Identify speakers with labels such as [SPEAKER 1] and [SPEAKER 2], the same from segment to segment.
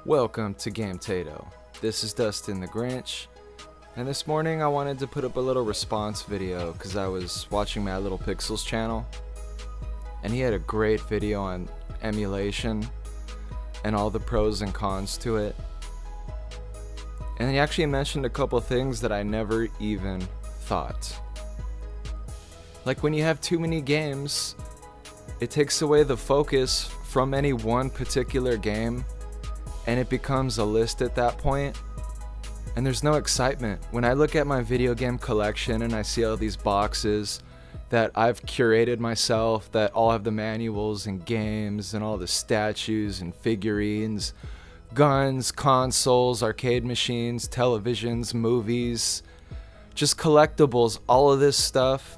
[SPEAKER 1] Welcome to Game Tato. This is Dustin the Grinch, and this morning I wanted to put up a little response video because I was watching MadLittlePixel's channel, and he had a great video on emulation and all the pros and cons to it. And he actually mentioned a couple things that I never even thought. Like when you have too many games, it takes away the focus from any one particular game, and it becomes a list at that point, and there's no excitement. When I look at my video game collection and I see all these boxes that I've curated myself that all have the manuals and games and all the statues and figurines, guns, consoles, arcade machines, televisions, movies, just collectibles, all of this stuff,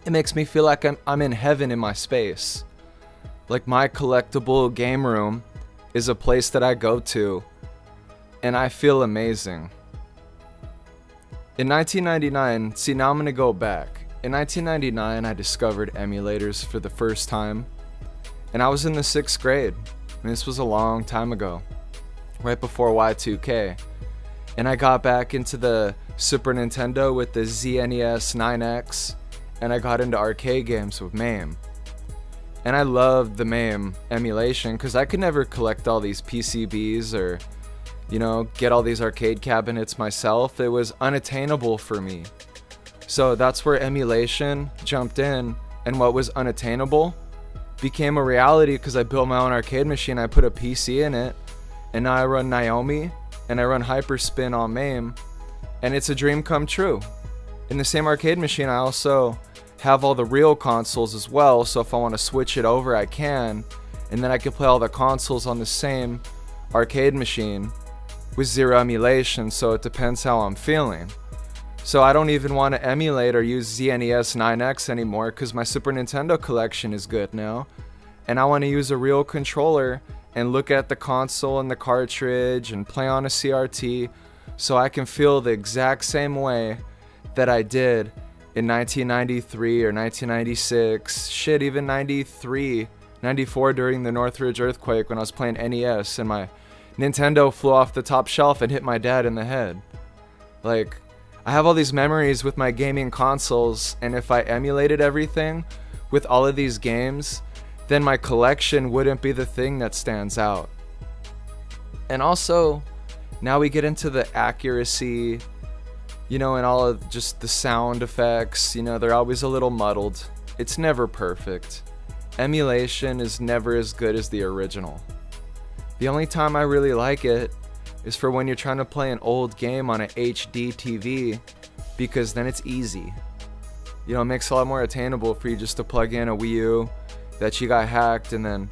[SPEAKER 1] it makes me feel like I'm in heaven in my space. Like my collectible game room is a place that I go to and I feel amazing. In 1999, see, now I'm gonna go back. In 1999, I discovered emulators for the first time, and I was in the 6th grade. And this was a long time ago, right before Y2K. And I got back into the Super Nintendo with the ZNES 9X, and I got into arcade games with MAME. And I loved the MAME emulation because I could never collect all these PCBs or, get all these arcade cabinets myself. It was unattainable for me. So that's where emulation jumped in, and what was unattainable became a reality because I built my own arcade machine. I put a PC in it, and now I run Naomi and I run Hyperspin on MAME, and it's a dream come true. In the same arcade machine, I also have all the real consoles as well, so if I want to switch it over I can, and then I can play all the consoles on the same arcade machine with zero emulation, so it depends how I'm feeling. So I don't even want to emulate or use ZNES 9X anymore because my Super Nintendo collection is good now, and I want to use a real controller and look at the console and the cartridge and play on a CRT so I can feel the exact same way that I did in 1993 or 1996, shit, even 93, 94 during the Northridge earthquake when I was playing NES and my Nintendo flew off the top shelf and hit my dad in the head. Like, I have all these memories with my gaming consoles, and if I emulated everything with all of these games, then my collection wouldn't be the thing that stands out. And also, now we get into the accuracy, and all of just the sound effects, they're always a little muddled. It's never perfect. Emulation is never as good as the original. The only time I really like it is for when you're trying to play an old game on an HD TV, because then it's easy. It makes it a lot more attainable for you just to plug in a Wii U that you got hacked and then,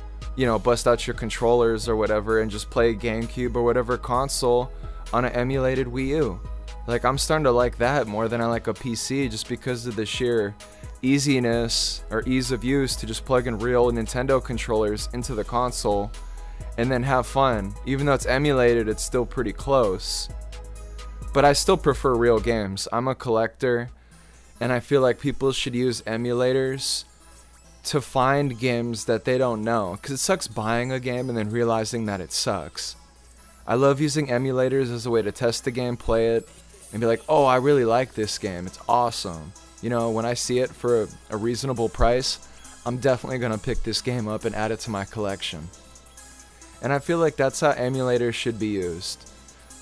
[SPEAKER 1] bust out your controllers or whatever and just play GameCube or whatever console on an emulated Wii U. Like, I'm starting to like that more than I like a PC just because of the sheer easiness or ease of use to just plug in real Nintendo controllers into the console and then have fun. Even though it's emulated, it's still pretty close. But I still prefer real games. I'm a collector, and I feel like people should use emulators to find games that they don't know, because it sucks buying a game and then realizing that it sucks. I love using emulators as a way to test the game, play it, and be like, oh, I really like this game, it's awesome. When I see it for a reasonable price, I'm definitely going to pick this game up and add it to my collection. And I feel like that's how emulators should be used,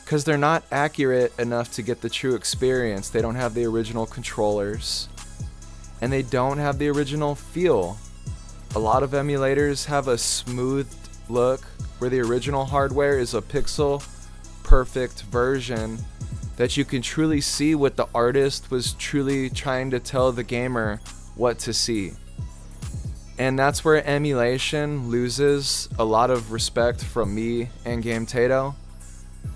[SPEAKER 1] because they're not accurate enough to get the true experience. They don't have the original controllers, and they don't have the original feel. A lot of emulators have a smooth look, where the original hardware is a pixel perfect version that you can truly see what the artist was truly trying to tell the gamer what to see. And that's where emulation loses a lot of respect from me and Game Tato,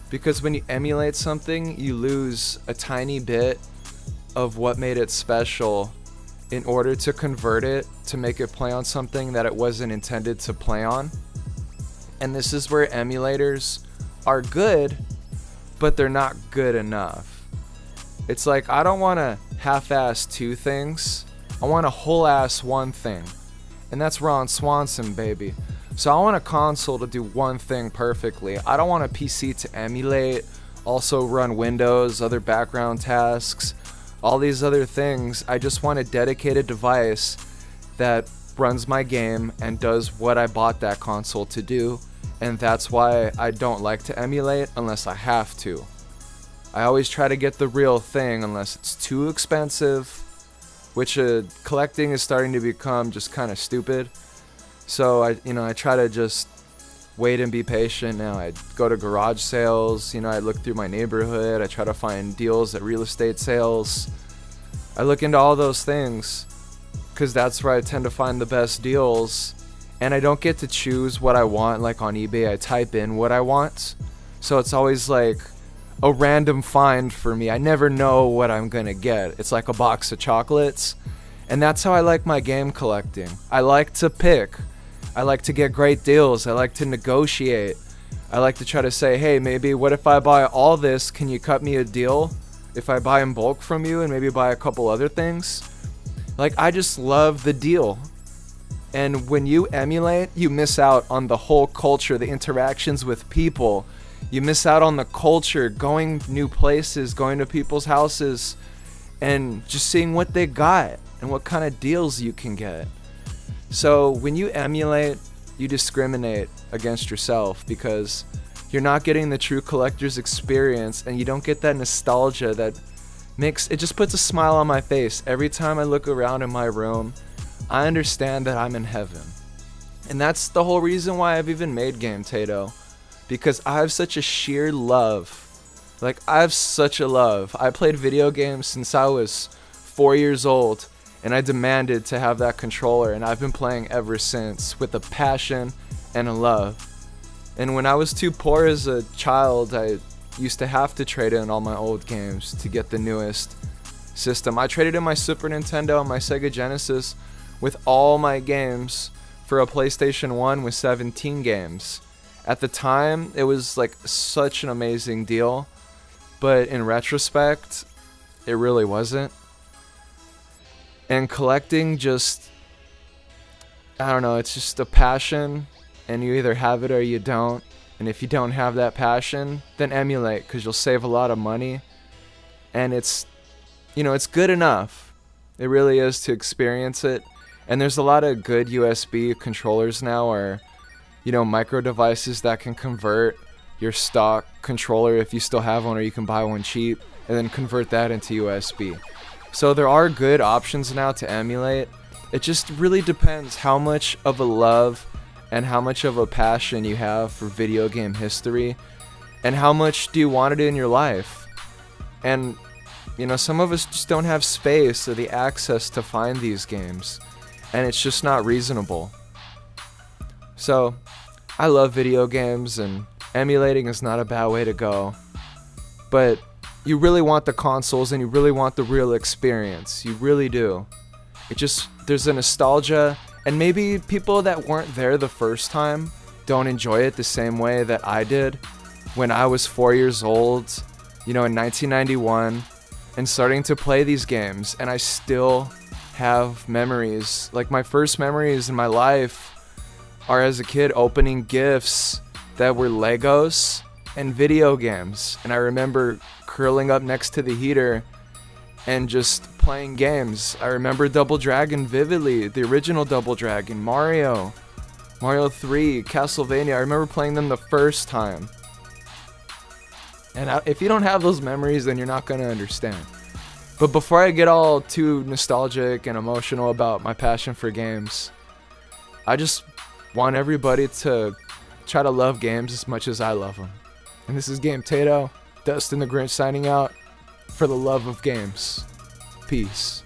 [SPEAKER 1] because when you emulate something, you lose a tiny bit of what made it special in order to convert it to make it play on something that it wasn't intended to play on. And this is where emulators are good, but they're not good enough. It's like, I don't want to half-ass two things. I want a whole-ass one thing. And that's Ron Swanson, baby. So I want a console to do one thing perfectly. I don't want a PC to emulate, also run Windows, other background tasks, all these other things. I just want a dedicated device that runs my game and does what I bought that console to do. And that's why I don't like to emulate unless I have to. I always try to get the real thing unless it's too expensive, which collecting is starting to become just kind of stupid. So I try to just wait and be patient now. I go to garage sales, I look through my neighborhood, I try to find deals at real estate sales. I look into all those things because that's where I tend to find the best deals. And I don't get to choose what I want like on eBay. I type in what I want. So it's always like a random find for me. I never know what I'm gonna get. It's like a box of chocolates. And that's how I like my game collecting. I like to pick. I like to get great deals. I like to negotiate. I like to try to say, hey, maybe what if I buy all this? Can you cut me a deal if I buy in bulk from you and maybe buy a couple other things? Like, I just love the deal. And when you emulate, you miss out on the whole culture, the interactions with people. You miss out on the culture, going new places, going to people's houses, and just seeing what they got and what kind of deals you can get. So when you emulate, you discriminate against yourself because you're not getting the true collector's experience, and you don't get that nostalgia that it just puts a smile on my face. Every time I look around in my room, I understand that I'm in heaven. And that's the whole reason why I've even made Game Tato, because I have such a sheer love. Like, I have such a love. I played video games since I was 4 years old, and I demanded to have that controller, and I've been playing ever since with a passion and a love. And when I was too poor as a child, I used to have to trade in all my old games to get the newest system. I traded in my Super Nintendo and my Sega Genesis with all my games for a PlayStation 1 with 17 games. At the time, it was like such an amazing deal, but in retrospect, it really wasn't. And collecting just, I don't know, it's just a passion, and you either have it or you don't. And if you don't have that passion, then emulate, because you'll save a lot of money. And it's good enough. It really is to experience it. And there's a lot of good USB controllers now, or micro devices that can convert your stock controller if you still have one, or you can buy one cheap and then convert that into USB. So there are good options now to emulate. It just really depends how much of a love and how much of a passion you have for video game history, and how much do you want it in your life. And some of us just don't have space or the access to find these games, and it's just not reasonable. So I love video games, and emulating is not a bad way to go, but you really want the consoles and you really want the real experience. You really do. There's a nostalgia, and maybe people that weren't there the first time don't enjoy it the same way that I did when I was 4 years old, in 1991, and starting to play these games. And I still have memories. Like, my first memories in my life are as a kid opening gifts that were Legos and video games. And I remember curling up next to the heater and just playing games. I remember Double Dragon vividly, the original Double Dragon, Mario 3, Castlevania. I remember playing them the first time. And if you don't have those memories, then you're not going to understand. But before I get all too nostalgic and emotional about my passion for games, I just want everybody to try to love games as much as I love them. And this is Game Tato, Dustin the Grinch signing out for the love of games. Peace.